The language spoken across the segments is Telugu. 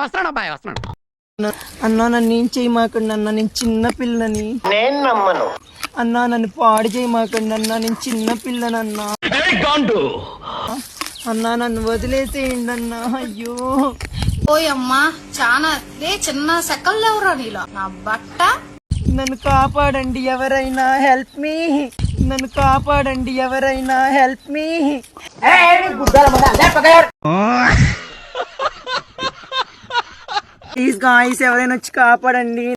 వస్తున్నాడు అబ్బాయి వస్తున్నాడు. అన్నా నన్ను ఏం చేయమాకండి అన్నా, నేను చిన్న పిల్లని. నేను నమ్మను. అన్నా నన్ను పాడు చేయమాకండి అన్నా, నేను చిన్న పిల్లనన్నా. అన్నా నన్ను వదిలేసేయండి అన్నా. అయ్యో ఓయమ్మా చాలా చిన్న సెకల్ ఎవరా నీలో నా బట్ట. నన్ను కాపాడండి ఎవరైనా, హెల్ప్ మీ. నన్ను కాపాడండి ఎవరైనా, హెల్ప్ మీ. ప్లీజ్ గాయ్స్ ఎవరైనా వచ్చి కాపాడండి.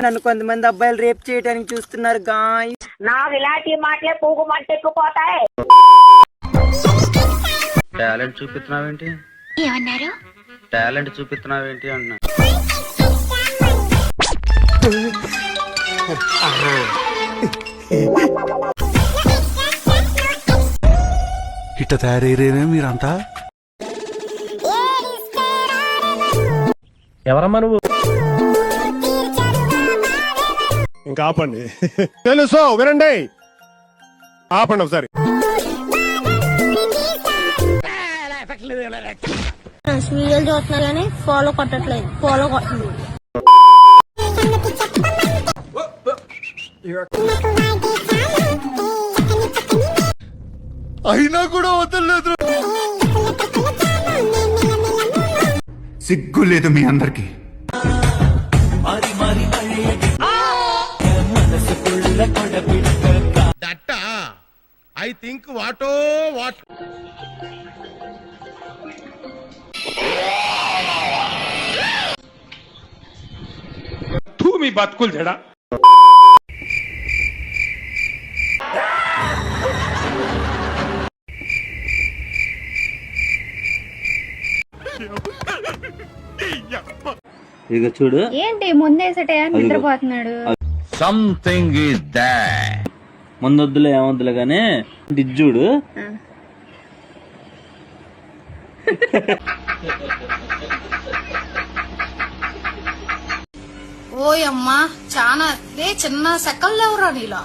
నన్ను కొంతమంది అబ్బాయిలు రేప్ చేయడానికి చూస్తున్నారు గాయ్స్. నాకు ఇలాంటి మాటలే పోగు మంటెక్కుపోతాయి. టాలెంట్ చూపిస్తున్నావేంటి? ఏమన్నారు? టాలెంట్ చూపిస్తున్నావేంటి అన్నా. ఇట్ట తయారయ్యేనే మీరంతా. ఎవరమ్మా నువ్వు? ఇంకా ఆపండి. తెలుసు వినండి, ఆపండి ఒకసారి. వీడియోలు చూస్తున్నారు కానీ ఫాలో కొట్టట్లేదు. ఫాలో కొట్టండి. అయినా కూడా వదలలేదు. సిగ్గు లేదు మీ అందరికి. ఐ థింక్ వాటో వాట్. మీ బతుకులు చెడా. ఇక చూడు ఏంటి ముందేసటే నిద్రపోతున్నాడు. Something is that. ముందొద్దులే ఏమొద్దులే గానీ ఇది చూడు. ఓయమ్మా చాలా చిన్న సెకల్ ఎవరా నీలో.